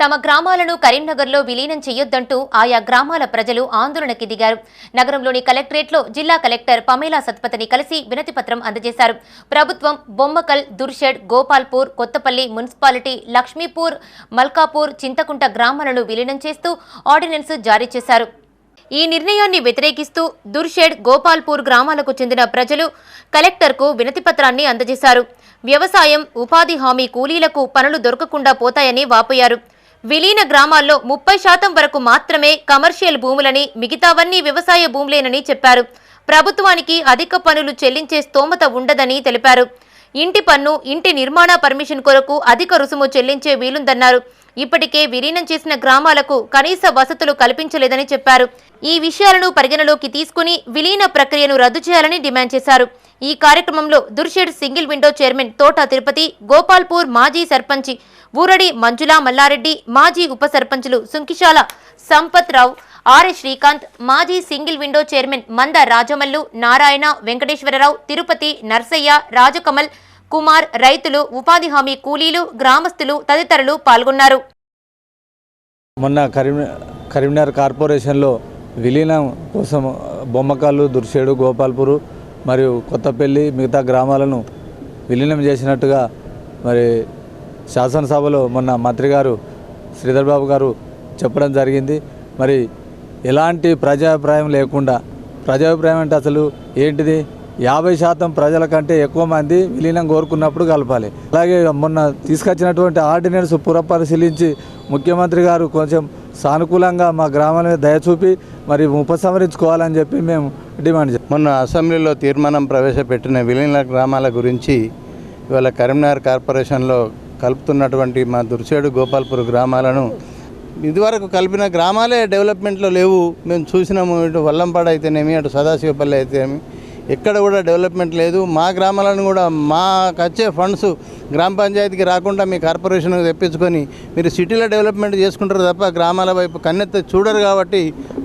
తమ గ్రామాలను కరీంనగర్లో విలీనం చేయొద్దంటూ ఆయా గ్రామాల ప్రజలు ఆందోళనకి దిగారు. నగరంలోని కలెక్టరేట్లో జిల్లా కలెక్టర్ పమేలా సత్పతిని కలిసి వినతిపత్రం అందజేశారు. ప్రభుత్వం బొమ్మకల్, దుర్షెడ్, గోపాల్పూర్, కొత్తపల్లి మున్సిపాలిటీ, లక్ష్మీపూర్, మల్కాపూర్, చింతకుంట గ్రామాలను విలీనం చేస్తూ ఆర్డినెన్స్ జారీ చేశారు. ఈ నిర్ణయాన్ని వ్యతిరేకిస్తూ దుర్షెడ్, గోపాల్పూర్ గ్రామాలకు చెందిన ప్రజలు కలెక్టర్కు వినతిపత్రాన్ని అందజేశారు. వ్యవసాయం, ఉపాధి హామీ కూలీలకు పనులు దొరకకుండా పోతాయని వాపోయారు. విలీన గ్రామాల్లో 30% వరకు మాత్రమే కమర్షియల్ భూములని, మిగతావన్నీ వ్యవసాయ భూములేనని చెప్పారు. ప్రభుత్వానికి అధిక పన్నులు చెల్లించే స్తోమత ఉండదని తెలిపారు. ఇంటి పన్ను, ఇంటి నిర్మాణ పర్మిషన్ కొరకు అధిక రుసుము చెల్లించే వీలుందన్నారు. ఇప్పటికే విలీనం చేసిన గ్రామాలకు కనీస వసతులు కల్పించలేదని చెప్పారు. ఈ విషయాలను పరిగణలోకి తీసుకుని విలీన ప్రక్రియను రద్దు చేయాలని డిమాండ్ చేశారు. ఈ కార్యక్రమంలో దుర్షెడ్ సింగిల్ విండో చైర్మన్ తోట తిరుపతి, గోపాల్పూర్ మాజీ సర్పంచి ఊరడి మంజులా మల్లారెడ్డి, మాజీ ఉప సర్పంచులు సుంకిశాల సంపత్ రావు, ఆర్ఎస్ శ్రీకాంత్, మాజీ సింగిల్ విండో చైర్మన్ మంద రాజమల్లు, నారాయణ, వెంకటేశ్వరరావు, తిరుపతి, నర్సయ్య, రాజకమల్, కుమార్, రైతులు, ఉపాధి హామీ కూలీలు, గ్రామస్తులు తదితరులు పాల్గొన్నారు. మొన్న కరీంనగర్ కార్పొరేషన్లో విలీనం కోసం బొమ్మకాలు, దుర్షేడు, గోపాల్పూర్ మరియు కొత్తపల్లి మిగతా గ్రామాలను విలీనం చేసినట్టుగా మరి శాసనసభలో మొన్న మంత్రి గారు శ్రీధర్ బాబు గారు చెప్పడం జరిగింది. మరి ఎలాంటి ప్రజాభిప్రాయం లేకుండా, ప్రజాభిప్రాయం అంటే అసలు ఏంటిది, 50% ప్రజల కంటే ఎక్కువ మంది విలీనం కోరుకున్నప్పుడు కలపాలి. అలాగే మొన్న తీసుకొచ్చినటువంటి ఆర్డినెన్స్ పునఃపరిశీలించి ముఖ్యమంత్రి గారు కొంచెం సానుకూలంగా మా గ్రామాల మీద దయ చూపి మరి ఉపసంహరించుకోవాలని చెప్పి మేము డిమాండ్ చేస్తాం. మొన్న అసెంబ్లీలో తీర్మానం ప్రవేశపెట్టిన విలీన గ్రామాల గురించి ఇవాళ కరీంనగర్ కార్పొరేషన్లో కలుపుతున్నటువంటి మా దుర్షేడు, గోపాల్పూర్ గ్రామాలను ఇదివరకు కలిపిన గ్రామాలే డెవలప్మెంట్లో లేవు. మేము చూసినాము. ఇటు వల్లంపాడు అయితేనేమి, అటు సదాశివపల్లి అయితేనేమి, ఎక్కడ కూడా డెవలప్మెంట్ లేదు. మా గ్రామాలను కూడా మాకు వచ్చే ఫండ్స్ గ్రామ పంచాయతీకి రాకుండా మీ కార్పొరేషన్కి తెప్పించుకొని మీరు సిటీలో డెవలప్మెంట్ చేసుకుంటారు తప్ప గ్రామాల వైపు కన్నెత్తి చూడరు. కాబట్టి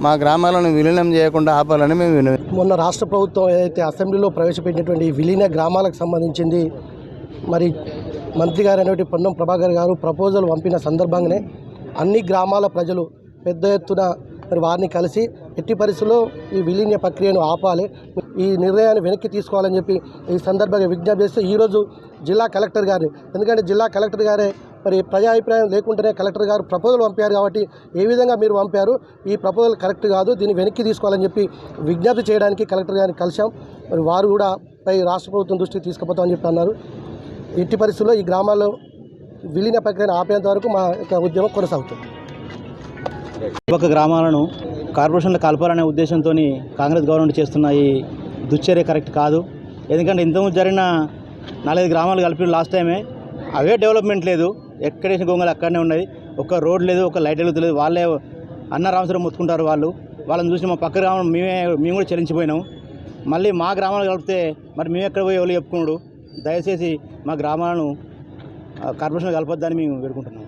మా గ్రామాలను విలీనం చేయకుండా ఆపాలని మేము మొన్న రాష్ట్ర ప్రభుత్వం ఏదైతే అసెంబ్లీలో ప్రవేశపెట్టినటువంటి విలీన గ్రామాలకు సంబంధించింది మరి మంత్రి గారు అనేటువంటి పొన్నం ప్రభాకర్ గారు ప్రపోజల్ పంపిన సందర్భంగానే అన్ని గ్రామాల ప్రజలు పెద్ద ఎత్తున మరి వారిని కలిసి ఎట్టి పరిస్థితుల్లో ఈ విలీన ప్రక్రియను ఆపాలి, ఈ నిర్ణయాన్ని వెనక్కి తీసుకోవాలని చెప్పి ఈ సందర్భంగా విజ్ఞప్తి చేస్తూ ఈరోజు జిల్లా కలెక్టర్ గారిని, ఎందుకంటే జిల్లా కలెక్టర్ గారే మరి ప్రజాభిప్రాయం లేకుండానే కలెక్టర్ గారు ప్రపోజల్ పంపారు కాబట్టి ఏ విధంగా మీరు పంపారు, ఈ ప్రపోజల్ కరెక్ట్ కాదు, దీన్ని వెనక్కి తీసుకోవాలని చెప్పి విజ్ఞప్తి చేయడానికి కలెక్టర్ గారిని కలిసాం. మరి వారు కూడా పై రాష్ట్ర ప్రభుత్వం దృష్టికి తీసుకుపోతామని చెప్పి అన్నారు. ఎట్టి పరిస్థితుల్లో ఈ గ్రామాల్లో విలీన ప్రక్రియను ఆపేంత వరకు మా యొక్క ఉద్యమం కొనసాగుతుంది. ఒక గ్రామాలను కార్పొరేషన్లో కలపాలనే ఉద్దేశంతో కాంగ్రెస్ గవర్నమెంట్ చేస్తున్న ఈ దుశ్చర్య కరెక్ట్ కాదు. ఎందుకంటే ఇంతకుముందు జరిగిన 4-5 గ్రామాలు కలిపి లాస్ట్ టైమే అవే డెవలప్మెంట్ లేదు. ఎక్కడేసిన గొంగలు అక్కడనే ఉన్నాయి. ఒక రోడ్ లేదు, ఒక లైట్ వెలుగుతలేదు. వాళ్ళే అన్న రామసరం మొత్తుకుంటారు. వాళ్ళని చూసి మా పక్క గ్రామం మేము కూడా చెల్లించిపోయినాం. మళ్ళీ మా గ్రామాలు కలిపితే మరి మేము ఎక్కడ పోయి ఎవరు చెప్పుకున్నాడు. దయచేసి మా గ్రామాలను కార్పొరేషన్ కలపొద్దని మేము వేడుకుంటున్నాం.